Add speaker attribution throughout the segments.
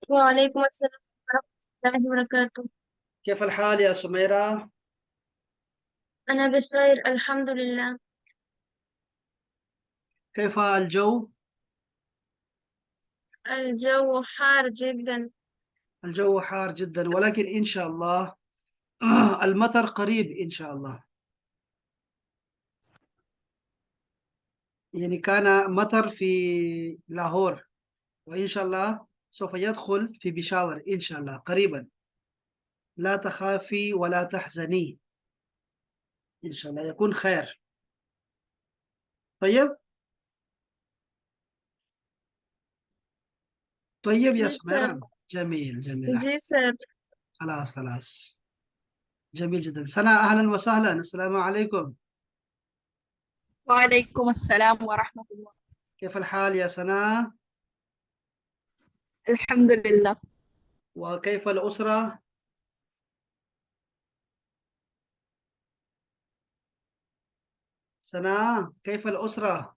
Speaker 1: وعليكم السلام ورحمة الله وبركاته.
Speaker 2: كيف الحال يا سميرة؟
Speaker 1: أنا بخير الحمد لله.
Speaker 2: كيف الجو؟
Speaker 1: الجو حار جدا.
Speaker 2: الجو حار جدا، ولكن إن شاء الله المطر قريب إن شاء الله. يعني كان مطر في لاهور، وإن شاء الله سوف يدخل في بشاور إن شاء الله قريبا. لا تخافي ولا تحزني، إن شاء الله يكون خير. طيب. طيب يا
Speaker 1: جي سر.
Speaker 2: سميرة. جميل جميل.
Speaker 1: جي سر.
Speaker 2: خلاص خلاص. جميل جدا. سنة أهلا وسهلا، السلام عليكم.
Speaker 3: وعليكم السلام ورحمة الله.
Speaker 2: كيف الحال يا سنة؟
Speaker 3: الحمد لله.
Speaker 2: وكيف الأسرة؟ سنة، كيف الأسرة؟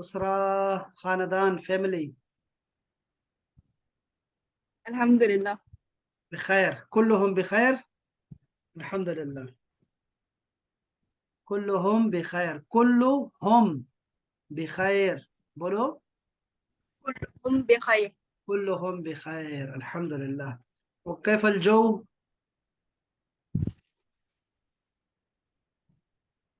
Speaker 2: أسرة، خاندان، فاميلي.
Speaker 3: الحمد لله.
Speaker 2: بخير، كلهم بخير. الحمد لله. كلهم بخير، كلهم بخير. بولو.
Speaker 3: كلهم بخير.
Speaker 2: كلهم بخير الحمد لله. وكيف الجو؟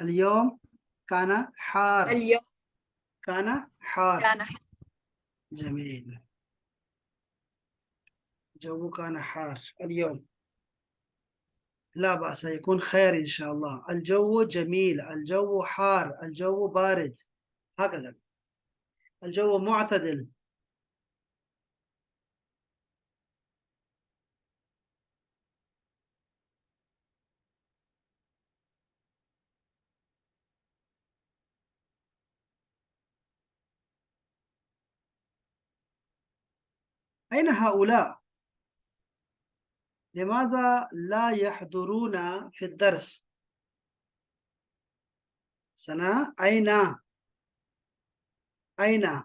Speaker 2: اليوم كان حار.
Speaker 3: اليوم
Speaker 2: كان حار.
Speaker 3: كان
Speaker 2: جميل. الجو كان حار اليوم. لا بأس، يكون خير إن شاء الله. الجو جميل، الجو حار، الجو بارد، هكذا. الجو معتدل. أين هؤلاء؟ لماذا لا يحضرون في الدرس؟ سنة، أين؟ أين؟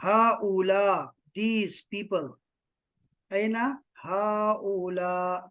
Speaker 2: هؤلاء these people؟ أين هؤلاء؟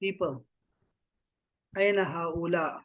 Speaker 2: people؟ أين هؤلاء؟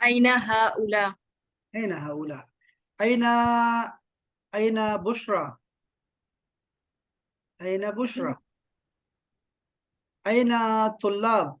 Speaker 3: أين هؤلاء؟
Speaker 2: أين هؤلاء؟ أين أين بشرى؟ أين بشرى؟ أين طلاب؟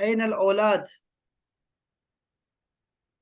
Speaker 2: أين الأولاد؟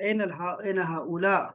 Speaker 2: أين هؤلاء؟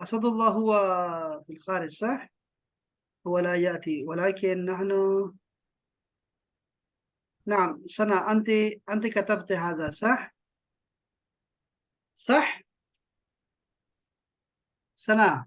Speaker 2: أسد الله هو في الخارج صح؟ هو لا يأتي، ولكن نحن. نعم سنة، أنت كتبت هذا صح؟ صح؟ سنة،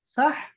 Speaker 2: صح؟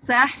Speaker 3: صح.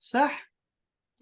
Speaker 2: صح.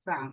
Speaker 2: صح.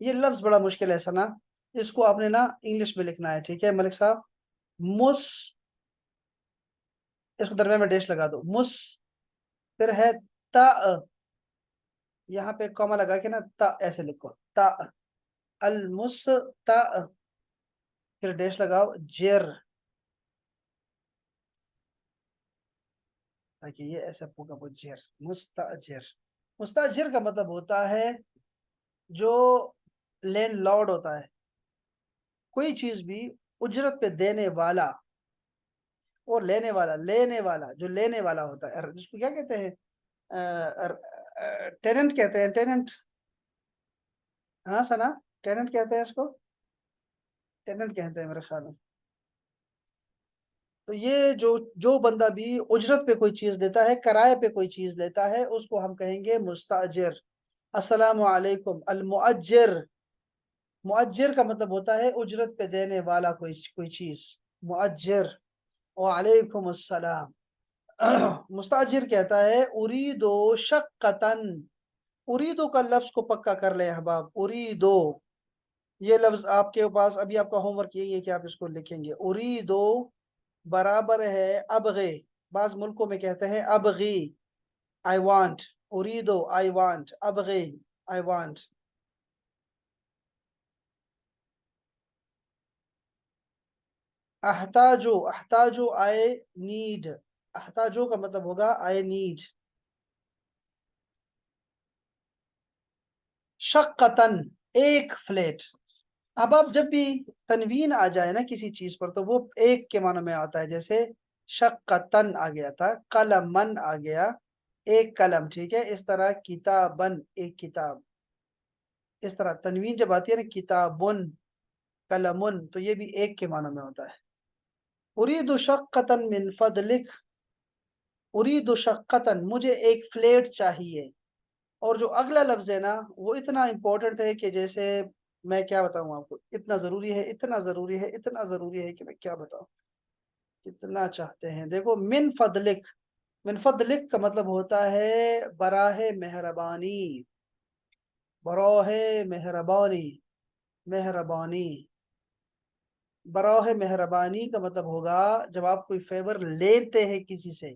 Speaker 2: یہ لفظ بڑا مشکل ہے سنا، اس کو آپ نے نا انگلش میں لکھنا ہے، ٹھیک ہے ملک صاحب؟ مس، اس کو درمیان میں ڈیش لگا دو، مس، پھر ہے تا، یہاں پہ کوما لگا کے نا تا ایسے لکھو، تا، المس تا، پھر ڈیش لگاؤ، جر، تاکہ یہ ایسا ہوگا وہ جر، مستاجر۔ مستاجر کا مطلب ہوتا ہے جو لینڈ لارڈ ہوتا ہے، کوئی چیز بھی اجرت پہ دینے والا اور لینے والا جو لینے والا ہوتا ہے، جس کو کیا کہتے ہیں، ٹیننٹ کہتے ہیں، ٹیننٹ، ہاں سنا، ٹیننٹ کہتے ہیں اس کو، ٹیننٹ کہتے ہیں میرے خیال میں۔ تو یہ جو بندہ بھی اجرت پہ کوئی چیز دیتا ہے، کرائے پہ کوئی چیز لیتا ہے، اس کو ہم کہیں گے مستاجر۔ السلام علیکم، المؤجر، مؤجر کا مطلب ہوتا ہے اجرت پہ دینے والا کوئی چیز، مؤجر۔ وعلیکم السلام۔ مستاجر کہتا ہے اریدو شقتن، اریدو کا لفظ کو پکا کر لیں احباب، اریدو، یہ لفظ آپ کے پاس ابھی آپ کا ہوم ورک یہی ہے کہ آپ اس کو لکھیں گے، اریدو برابر ہے ابغی، بعض ملکوں میں کہتے ہیں ابغی، I want، اریدو I want، ابغی I want۔ احتاجو، احتاجو I need، احتاجو کا مطلب ہوگا I need۔ شقتن، ایک فلیٹ۔ اب آپ جب بھی تنوین آ جائے نا کسی چیز پر تو وہ ایک کے معنی میں آتا ہے، جیسے شقتن آ گیا تھا، قلمن آ گیا، ایک قلم، ٹھیک ہے، اس طرح کتابن، ایک کتاب، اس طرح تنوین جب آتی ہے نا کتابن، قلمن، تو یہ بھی ایک کے معنی میں ہوتا ہے۔ اريد شقة من فضلک، اريد شقة، مجھے ایک فلیٹ چاہیے۔ اور جو اگلا لفظ ہے نا وہ اتنا امپورٹنٹ ہے کہ جیسے میں کیا بتاؤں آپ کو، اتنا ضروری ہے، اتنا ضروری ہے، اتنا ضروری ہے کہ میں کیا بتاؤں، کتنا چاہتے ہیں۔ دیکھو من فضلک، من فضلک کا مطلب ہوتا ہے براہ مہربانی، براہ مہربانی، مہربانی، براہ مہربانی کا مطلب ہوگا جب آپ کوئی فیور لیتے ہیں کسی سے،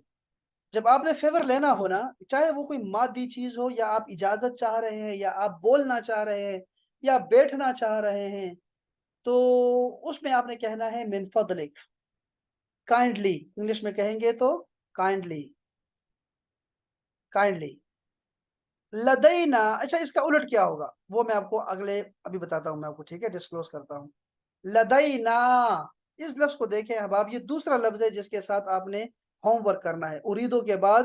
Speaker 2: جب آپ نے فیور لینا ہو نا، چاہے وہ کوئی مادی چیز ہو، یا آپ اجازت چاہ رہے ہیں، یا آپ بولنا چاہ رہے ہیں، یا بیٹھنا چاہ رہے ہیں، تو اس میں آپ نے کہنا ہے من فضلک، کائنڈلی، انگلش میں کہیں گے تو کائنڈلی، کائنڈلی۔ لدینا، اچھا اس کا الٹ کیا ہوگا وہ میں آپ کو اگلے ابھی بتاتا ہوں، میں آپ کو ٹھیک ہے ڈسکلوز کرتا ہوں۔ لدینا، اس لفظ کو دیکھیں احباب، یہ دوسرا لفظ ہے جس کے ساتھ آپ نے ہوم ورک کرنا ہے۔ اریدو کے بعد،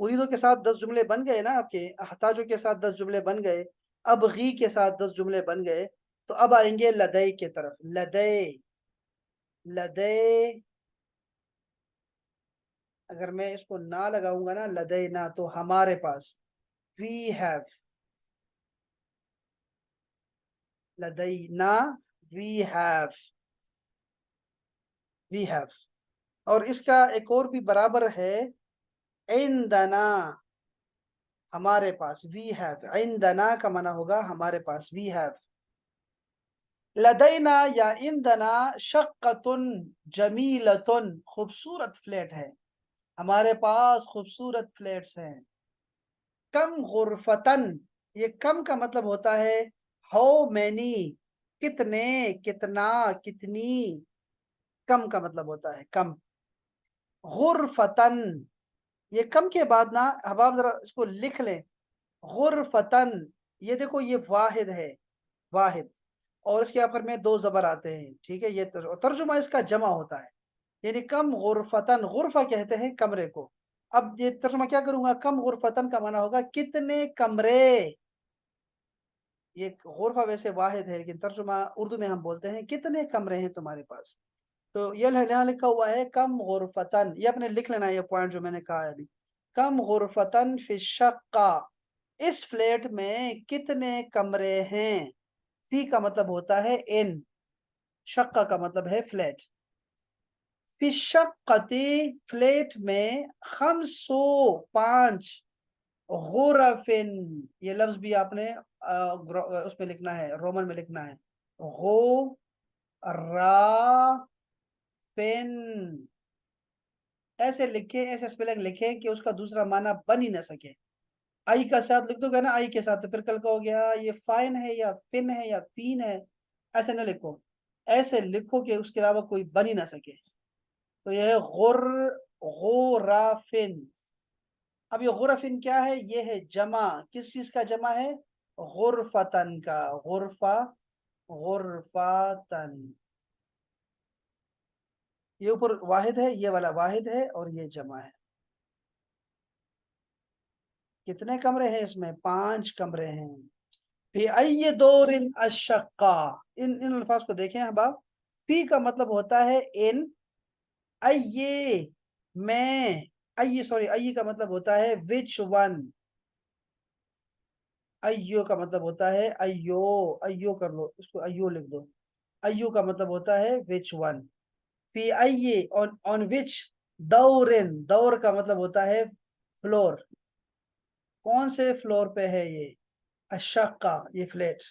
Speaker 2: اریدو کے ساتھ 10 جملے بن گئے نا آپ کے، احتاجو کے ساتھ 10 جملے بن گئے، اب غی کے ساتھ 10 جملے بن گئے، تو اب آئیں گے لدے کی طرف، لدے، لدے، اگر میں اس کو نہ لگاؤں گا نا لدے نہ، تو ہمارے پاس، we have، لدینا we have، we have۔ اور اس کا ایک اور بھی برابر ہے، عندنا، ہمارے پاس، we have، عندنا کا معنی ہوگا ہمارے پاس، we have۔ لدینا یا عندنا شقتن جمیلتن، خوبصورت فلیٹ ہے، ہمارے پاس خوبصورت فلیٹس ہیں۔ کم غرفتن، یہ کم کا مطلب ہوتا ہے ہاؤ مینی، کتنے، کتنا، کتنی، کم کا مطلب ہوتا ہے کم۔ غرفتن، یہ کم کے بعد نا احباب ذرا اس کو لکھ لیں، غرفتن، یہ دیکھو یہ واحد ہے، واحد، اور اس کے اوپر میں 2 زبر آتے ہیں، ٹھیک ہے، یہ ترجمہ اس کا جمع ہوتا ہے، یعنی کم غرفتن، غرفہ کہتے ہیں کمرے کو۔ اب یہ ترجمہ کیا کروں گا، کم غرفتن کا معنی ہوگا کتنے کمرے، یہ غرفہ ویسے واحد ہے لیکن ترجمہ اردو میں ہم بولتے ہیں کتنے کمرے ہیں تمہارے پاس، تو یہ یہاں لکھا ہوا ہے کم غرفتن، یہ اپنے لکھ لینا، یہ پوائنٹ جو میں نے کہا ہے ابھی، کم غرفتن فی الشقہ، اس فلیٹ میں کتنے کمرے ہیں، فی کا مطلب ہوتا ہے ان، شقہ کا مطلب ہے فلیٹ، فی الشقتی، فلیٹ میں، 505 غرفن، یہ لفظ بھی آپ نے اس میں لکھنا ہے، رومن میں لکھنا ہے، غرافن، ایسے لکھیں، ایسے اسپیلنگ لکھیں کہ اس کا دوسرا معنی بن ہی نہ سکے. آئی کا ساتھ لکھ دو گے نا، آئی کے ساتھ، تو پھر کل کہو گے ہاں یہ فائن ہے یا فن ہے یا فین ہے. ایسے نہ لکھو، ایسے لکھو کہ اس کے علاوہ کوئی بن ہی نہ سکے. تو یہ ہے غرافن. اب یہ غرفن کیا ہے؟ یہ ہے جمع. کس چیز کا جمع ہے؟ غرفتن کا. غرفتن. یہ اوپر واحد ہے، یہ والا واحد ہے، اور یہ جمع ہے. کتنے کمرے ہیں اس میں؟ 5 کمرے ہیں. فی ای دور الشقہ. ان الفاظ کو دیکھیں احباب. فی کا مطلب ہوتا ہے ان. ای میں، ای کا مطلب ہوتا ہے which one. ایو کا مطلب ہوتا ہے ایو کر لو اس کو، ایو لکھ دو. ایو کا مطلب ہوتا ہے which one. فی ای on which دور کا مطلب ہوتا ہے فلور. کون سے فلور پہ ہے یہ؟ الشقہ، یہ فلیٹ.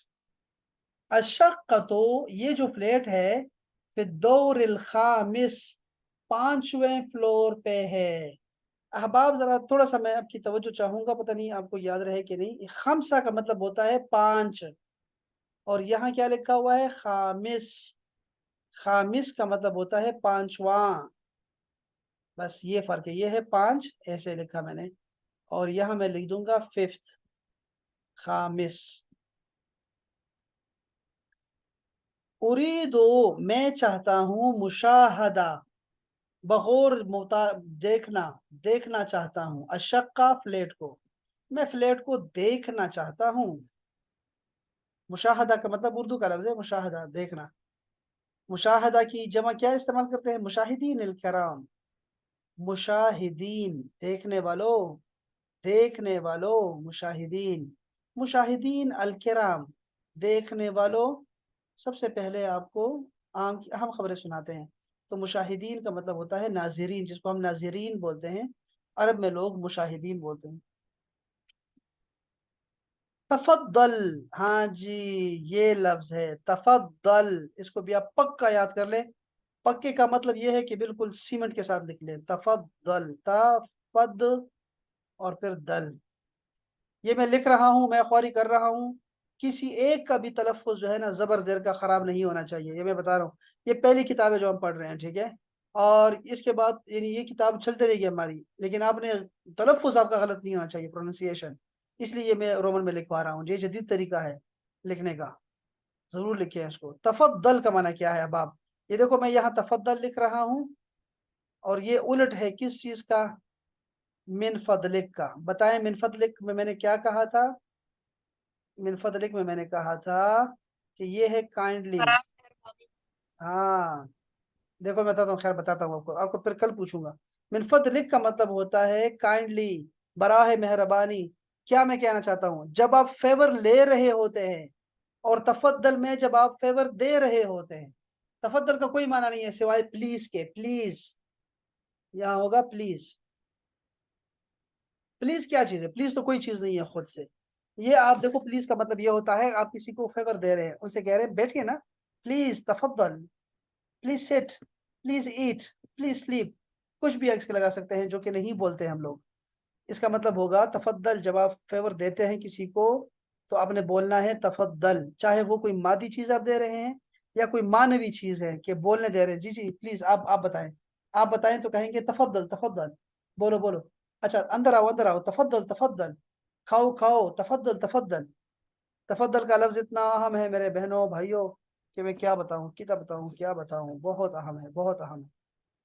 Speaker 2: الشقہ تو یہ جو فلیٹ ہے فی الدور الخامس، 5ویں فلور پہ ہے. احباب ذرا تھوڑا سا میں آپ کی توجہ چاہوں گا، پتہ نہیں آپ کو یاد رہے کہ نہیں. خمسہ کا مطلب ہوتا ہے 5، اور یہاں کیا لکھا ہوا ہے؟ خامس. خامس کا مطلب ہوتا ہے 5واں. بس یہ فرق ہے، یہ ہے 5 ایسے لکھا میں نے، اور یہاں میں لکھ دوں گا 5th. خامس. اریدو میں چاہتا ہوں، مشاہدہ بغور دیکھنا چاہتا ہوں. الشقہ فلیٹ کو، میں فلیٹ کو دیکھنا چاہتا ہوں. مشاہدہ کا مطلب اردو کا لفظ ہے مشاہدہ، دیکھنا. مشاہدہ کی جمع کیا استعمال کرتے ہیں؟ مشاہدین الکرام. مشاہدین دیکھنے والو، مشاہدین. مشاہدین الکرام دیکھنے والو. سب سے پہلے آپ کو اہم خبریں سناتے ہیں. تو مشاہدین کا مطلب ہوتا ہے ناظرین، جس کو ہم ناظرین بولتے ہیں، عرب میں لوگ مشاہدین بولتے ہیں. تفضل، ہاں جی یہ لفظ ہے تفضل. اس کو بھی آپ پکا یاد کر لیں. پکے کا مطلب یہ ہے کہ بالکل سیمنٹ کے ساتھ لکھ لیں. تفضل، تفض اور پھر دل. یہ میں لکھ رہا ہوں، میں خواری کر رہا ہوں. کسی ایک کا بھی تلفظ جو ہے نا زبر زیر کا خراب نہیں ہونا چاہیے. یہ میں بتا رہا ہوں، یہ پہلی کتاب ہے جو ہم پڑھ رہے ہیں، ٹھیک ہے. اور اس کے بعد یعنی یہ کتاب چلتے رہے گی ہماری، لیکن آپ نے تلفظ آپ کا غلط نہیں ہونا چاہیے، پروننسیشن. اس لیے میں رومن میں لکھوا رہا ہوں. یہ جدید طریقہ ہے لکھنے کا، ضرور لکھیں اس کو. تفضل کا معنی کیا ہے اب آپ یہ دیکھو، میں یہاں تفضل لکھ رہا ہوں، اور یہ الٹ ہے کس چیز کا؟ من فضلک کا. بتائیں من فضلک میں نے کیا کہا تھا؟ من فضلک میں نے کہا تھا کہ یہ ہے کائنڈلی. ہاں دیکھو میں بتاتا ہوں، خیر بتاتا ہوں آپ کو پھر کل پوچھوں گا. من فضلک کا مطلب ہوتا ہے کائنڈلی، براہ مہربانی. کیا میں کہنا چاہتا ہوں؟ جب آپ فیور لے رہے ہوتے ہیں، اور تفضل میں جب آپ فیور دے رہے ہوتے ہیں. تفضل کا کوئی معنی نہیں ہے سوائے پلیز کے. پلیز یہاں ہوگا پلیز. پلیز کیا چیز ہے؟ پلیز تو کوئی چیز نہیں ہے خود سے. یہ آپ دیکھو، پلیز کا مطلب یہ ہوتا ہے آپ کسی کو فیور دے رہے ہیں، ان سے کہہ رہے ہیں بیٹھیے نا، پلیز تفضل، پلیز سٹ، پلیز ایٹ، پلیز سلیپ. کچھ بھی ایکس لگا سکتے ہیں جو کہ نہیں بولتے ہم لوگ. اس کا مطلب ہوگا تفضل. جب آپ فیور دیتے ہیں کسی کو تو آپ نے بولنا ہے تفضل، چاہے وہ کوئی مادی چیز آپ دے رہے ہیں یا کوئی معنوی چیز ہے کہ بولنے دے رہے ہیں. جی پلیز آپ بتائیں تو کہیں گے تفضل تفضل. بولو. اچھا اندر آؤ تفضل تفضل. کھاؤ تفضل تفضل. تفضل کا لفظ اتنا اہم ہے میرے بہنوں بھائیوں کہ میں کیا بتاؤں. بہت اہم ہے، بہت اہم ہے.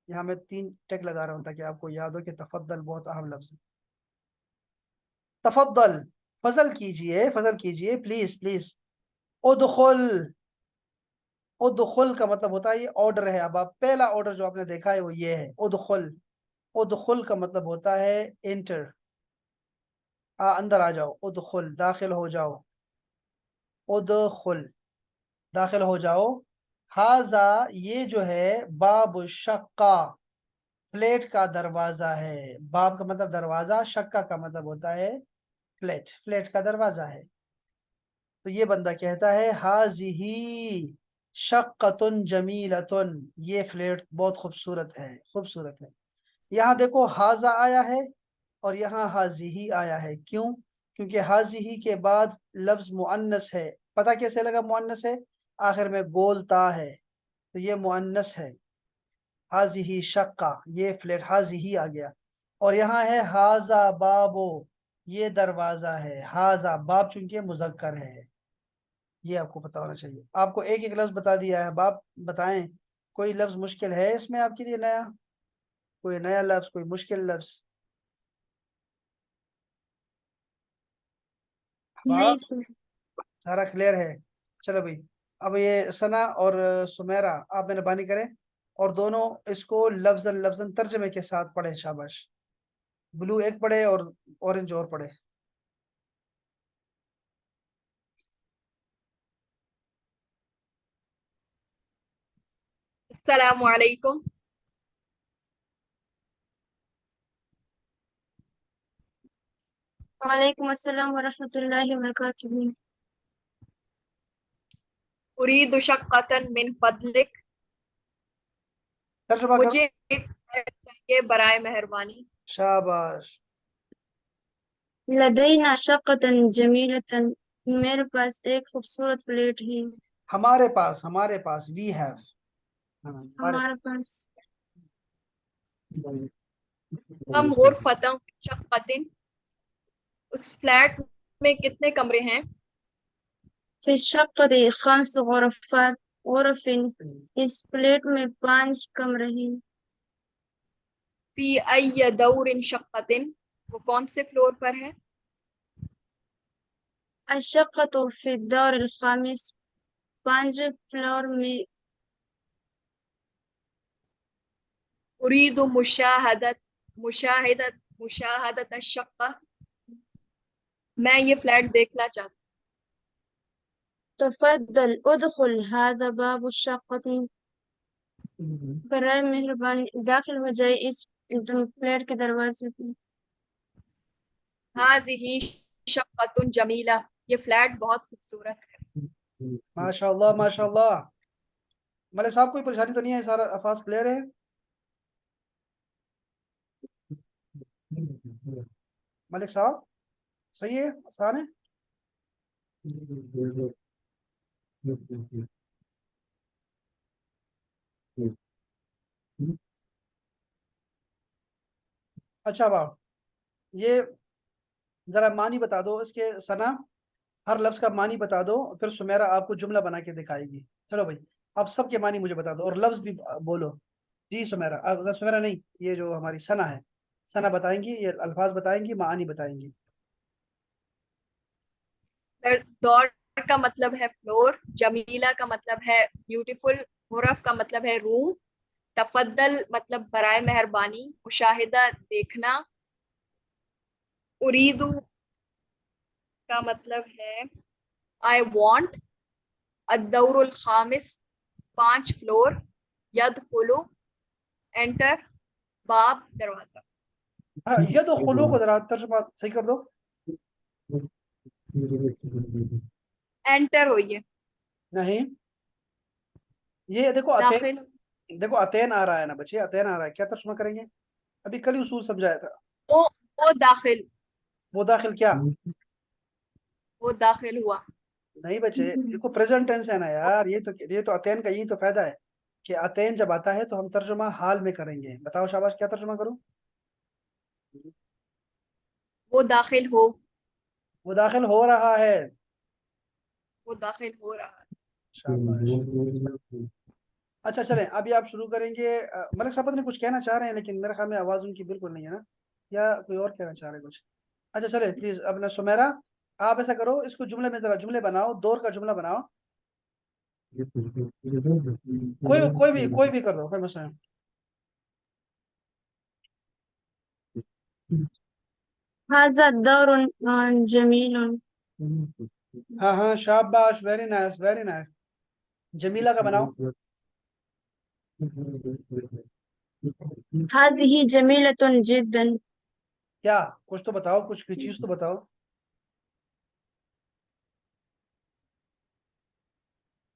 Speaker 2: یہاں میں 3 ٹیک لگا رہا ہوں تاکہ آپ کو یاد ہو کہ تفضل بہت اہم لفظ ہے. تفضل، فضل کیجئے، پلیز. ادخل کا مطلب ہوتا ہے یہ آرڈر ہے. اب آپ پہلا آرڈر جو آپ نے دیکھا ہے وہ یہ ہے ادخل کا مطلب ہوتا ہے انٹر، اندر آ جاؤ. ادخل داخل ہو جاؤ. ادخل داخل ہو جاؤ. ہاذا یہ جو ہے باب الشقہ، فلیٹ کا دروازہ ہے. باب کا مطلب دروازہ، شقہ کا مطلب ہوتا ہے فلیٹ، فلیٹ کا دروازہ ہے. تو یہ بندہ کہتا ہے ہاذہی شقۃ جمیلۃ، یہ فلیٹ بہت خوبصورت ہے، خوبصورت ہے. یہاں دیکھو ہاذا آیا ہے اور یہاں ہاذہی آیا ہے. کیوں؟ کیونکہ ہاذہی کے بعد لفظ مؤنث ہے. پتہ کیسے لگا مؤنث ہے؟ آخر میں گول تا ہے تو یہ مؤنث ہے. ہاذہی شقہ، یہ فلیٹ ہاذہی آ گیا. اور یہاں ہے ہاذا بابو، یہ دروازہ ہے. ہاذا باب چونکہ مذکر ہے. یہ آپ کو پتا ہونا چاہیے. آپ کو ایک ایک لفظ بتا دیا ہے. باب بتائیں کوئی لفظ مشکل ہے اس میں آپ کے لیے نیا؟ کوئی نیا لفظ، کوئی مشکل لفظ؟
Speaker 1: نہیں
Speaker 2: باب
Speaker 1: سر.
Speaker 2: سارا کلیئر ہے. چلو بھائی، اب یہ ثنا اور سمیرہ آپ مہربانی کریں اور دونوں اس کو لفظ لفظ ترجمے کے ساتھ پڑھیں. شاباش. بلو ایک پڑھے اور اورنج اور پڑھے.
Speaker 3: السلام علیکم.
Speaker 1: وعلیکم السلام ورحمۃ اللہ وبرکاتہ.
Speaker 3: اريد شقة من فضلك.
Speaker 2: ترجمہ کرو.
Speaker 3: مجھے ایک فلیٹ چاہیے برائے مہربانی.
Speaker 2: شاباش.
Speaker 1: لدینا شقۃ جمیلۃ، میرے پاس ایک خوبصورت فلیٹ ہے.
Speaker 2: ہمارے پاس، ہمارے پاس وی ہیو. ہمارے
Speaker 1: ہمارے پاس.
Speaker 3: کم غرفة في شقة. اس فلیٹ میں کتنے کمرے ہیں؟
Speaker 1: فی الشقۃ 5 غرفات، غرف، اس فلیٹ میں 5 کمرے ہیں.
Speaker 3: فی ای دور شقة، وہ کون سے فلور پر ہے؟
Speaker 1: الشقۃ فی الدور الخامس، 5ویں فلور میں.
Speaker 3: اريد مشاہدت الشقة. میں یہ فلیٹ دیکھنا چاہتا ہوں.
Speaker 1: تفضل ادخل، هذا باب الشقۃ. برائے مہربانی داخل ہو جائے اس فلیٹ کے دروازے پہ.
Speaker 3: هذه شقة جمیلہ، یہ فلیٹ بہت خوبصورت ہے.
Speaker 2: ماشاء اللہ، ماشاء اللہ. ملک صاحب کوئی پریشانی تو نہیں ہے؟ سارا الفاظ کلیئر ہے؟ ملک صاحب صحیح ہے؟ آسان ہے؟ اچھا باپ، یہ ذرا معنی بتا دو اس کے. ثنا ہر لفظ کا معنی بتا دو، پھر سمیرہ آپ کو جملہ بنا کے دکھائے گی. چلو بھائی، آپ سب کے معنی مجھے بتا دو اور لفظ بھی بولو. جی سمیرہ، سمیرہ نہیں، یہ جو ہماری ثنا ہے، ثنا بتائیں گی، یہ الفاظ بتائیں گی، معانی بتائیں گی.
Speaker 3: دور کا مطلب ہے فلور، جمیلہ کا مطلب ہے بیوٹیفل، غرف کا مطلب ہے روم، تفضل مطلب برائے مہربانی، مشاہدہ دیکھنا، اریدو کا مطلب ہے آئی وانٹ، الدور الخامس 5 فلور، یدخلو انٹر، باب دروازہ.
Speaker 2: یہ تو خلو کو ذرا ترجمہ صحیح کر دو.
Speaker 3: انٹر ہوئیے،
Speaker 2: نہیں، یہ دیکھو اتین،
Speaker 3: داخل.
Speaker 2: دیکھو اتین آ رہا ہے نا بچے، اتین آ رہا ہے. کیا ترجمہ کریں گے؟ ابھی کل ہی اصول سمجھایا تھا.
Speaker 3: وہ داخل،
Speaker 2: وہ داخل کیا؟
Speaker 3: وہ داخل ہوا.
Speaker 2: نہیں بچے، دیکھو پریزنٹ ٹینس ہے نا یار. یہ تو اتین کا یہی تو فائدہ ہے کہ اتین جب آتا ہے تو ہم ترجمہ حال میں کریں گے. بتاؤ شاباش، کیا ترجمہ کروں؟
Speaker 3: وہ داخل ہو،
Speaker 2: وہ داخل ہو رہا ہے.
Speaker 3: وہ داخل ہو رہا ہے.
Speaker 2: شاباش. اچھا چلیں، ابھی آپ شروع کریں گے. ملک صاحب نے کچھ کہنا چاہ رہے ہیں لیکن میرے خیال میں آواز ان کی بالکل نہیں ہے نا، یا کوئی اور کہنا چاہ رہے ہیں کچھ؟ اچھا چلیں پلیز. اپنا سمیرہ آپ ایسا کرو، اس کو جملے میں ذرا جملے بناؤ، دور کا جملہ بناؤ. کوئی بھی کر دو، کوئی مسئلہ نہیں.
Speaker 1: هذا دور جمیل.
Speaker 2: ہاں ہاں شاباش، ویری نائس، ویری نائس. جمیلہ کا بناؤ.
Speaker 1: هذه جمیلۃ جدا.
Speaker 2: کیا کچھ تو بتاؤ، کچھ کی چیز تو بتاؤ.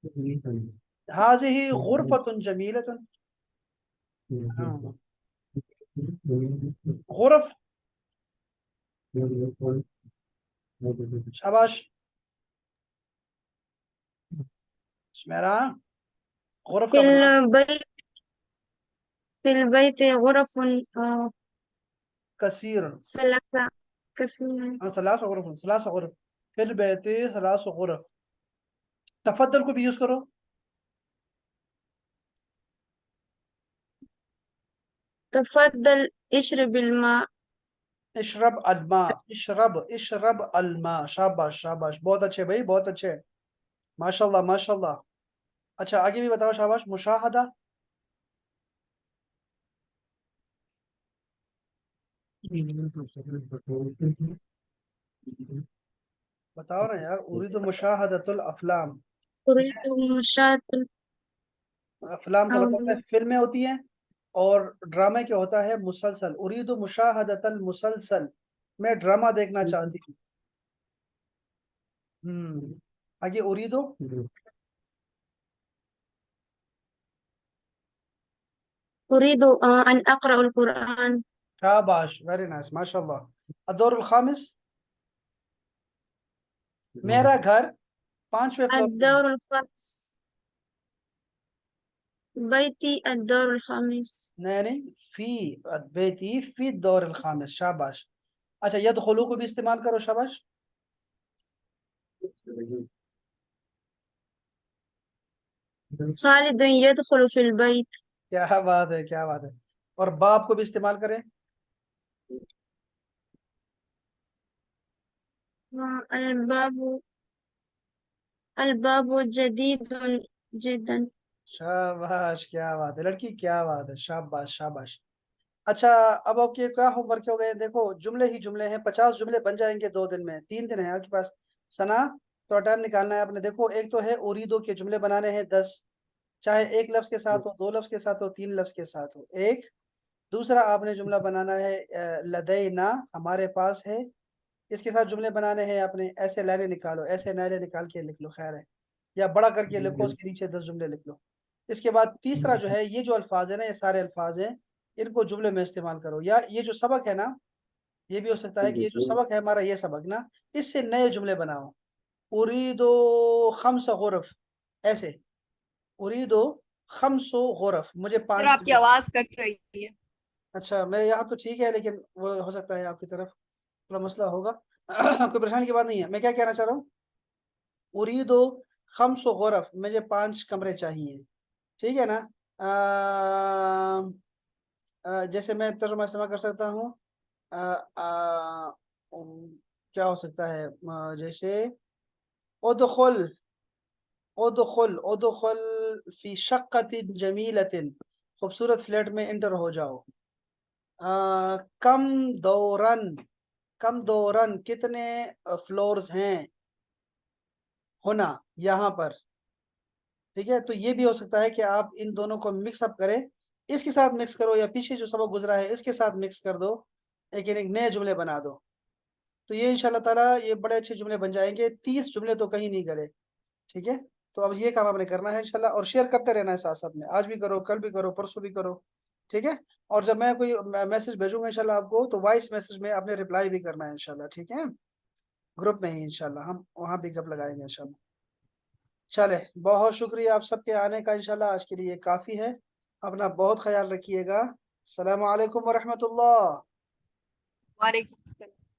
Speaker 2: هذه غرفة جميلة. غرف. شاباش سمعنا. غرف
Speaker 1: في
Speaker 2: کا بنا
Speaker 1: البيت في البيت غرف
Speaker 2: كثير.
Speaker 1: ثلاثة كثير.
Speaker 2: ثلاث غرف. ثلاث غرف. في البيت ثلاث غرف. تفضل کو بھی یوز کرو.
Speaker 1: تفضل اشرب الماء.
Speaker 2: اشرب الماء. اشرب الماء. شاباش شاباش بہت اچھے بھائی بہت اچھے ماشاء اللہ ماشاء اللہ. اچھا آگے بھی بتاؤ شاباش. مشاہدہ. بتاؤ نا یار. اريد مشاہدۃ الافلام.
Speaker 1: أريد مشاهدة
Speaker 2: افلام کا مطلب ہے فلمیں ہوتی ہیں اور ڈرامے کیا ہوتا ہے مسلسل. اريد مشاہدۃ المسلسل. میں ڈرامہ دیکھنا چاہتی ہوں. آگے اريد.
Speaker 1: أريد أن أقرأ القرآن.
Speaker 2: شاباش ویری نائس ماشاء اللہ. الدور الخامس. میرا گھر 5ویں فلور پہ ہے.
Speaker 1: الدور الخامس. بيتي الدور الخامس.
Speaker 2: نہیں فی بیتی فی الدور الخامس. شاباش. اچھا یدخلو کو بھی استعمال کرو. شاباش.
Speaker 1: خالد يدخل في البيت.
Speaker 2: کیا بات ہے کیا بات ہے. اور باپ کو بھی استعمال کریں.
Speaker 1: الباب جديد جدا.
Speaker 2: شاباش کیا بات ہے لڑکی کیا بات ہے. شاباش شاباش. اچھا اب آپ کے کیا ہوم ورک ہو گئے. دیکھو جملے ہی جملے ہیں. 50 جملے بن جائیں گے 2 دن میں. 3 دن ہیں آپ کے پاس. سنا تو ٹائم نکالنا ہے آپ نے. دیکھو ایک تو ہے اریدو کے جملے بنانے ہیں 10. چاہے ایک لفظ کے ساتھ ہو 2 لفظ کے ساتھ ہو 3 لفظ کے ساتھ ہو. ایک دوسرا آپ نے جملہ بنانا ہے لدینا ہمارے پاس ہے. اس کے ساتھ جملے بنانے ہیں آپ نے. ایسے لائنیں نکالو. ایسے لائنیں نکال کے لکھ لو. خیر ہے. یا بڑا کر کے لکھو. اس کے نیچے 10 جملے لکھ لو. اس کے بعد تیسرا جو ہے یہ جو الفاظ ہیں نا یہ سارے الفاظ ہیں ان کو جملے میں استعمال کرو. یا یہ جو سبق ہے نا یہ بھی ہو سکتا ہے کہ یہ جو سبق ہے ہمارا یہ سبق نا اس سے نئے جملے بناؤ. اریدو 5 غرف. ایسے اریدو 5 غرف. مجھے
Speaker 3: سر
Speaker 2: 5.
Speaker 3: آپ کی آواز کٹ رہی ہے.
Speaker 2: اچھا میں یہاں تو ٹھیک ہے لیکن وہ ہو سکتا ہے آپ کی طرف تھوڑا مسئلہ ہوگا. کوئی پریشانی کی بات نہیں ہے. میں کیا کہنا چاہ رہا ہوں. اریدو 5 غرف. مجھے 5 کمرے چاہیے. ٹھیک ہے نا. جیسے میں ترجمہ استعمال کر سکتا ہوں. کیا ہو سکتا ہے جیسے ادخل ادخل فی شقۃ جمیلۃ. خوبصورت فلیٹ میں انٹر ہو جاؤ. کم دورن کتنے فلورز ہیں ہونا یہاں پر. ٹھیک ہے تو یہ بھی ہو سکتا ہے کہ آپ ان دونوں کو مکس اپ کریں. اس کے ساتھ مکس کرو یا پیچھے جو سبق گزرا ہے اس کے ساتھ مکس کر دو. لیکن ایک نئے جملے بنا دو. تو یہ انشاءاللہ تعالیٰ یہ بڑے اچھے جملے بن جائیں گے. 30 جملے تو کہیں نہیں کرے. ٹھیک ہے تو اب یہ کام آپ نے کرنا ہے انشاءاللہ. اور شیئر کرتے رہنا ہے ساتھ ساتھ میں. آج بھی کرو کل بھی کرو پرسوں بھی کرو. ٹھیک ہے. اور جب میں کوئی میسج بھیجوں گا انشاءاللہ آپ کو تو وائس میسج میں آپ نے رپلائی بھی کرنا ہے انشاءاللہ. ٹھیک ہے گروپ میں ہی انشاءاللہ ہم وہاں پک اپ لگائیں گے انشاءاللہ. چلے بہت شکریہ آپ سب کے آنے کا. انشاءاللہ آج کے لیے کافی ہے. اپنا بہت خیال رکھیے گا. السلام علیکم ورحمۃ اللہ.
Speaker 3: وعلیکم السلام.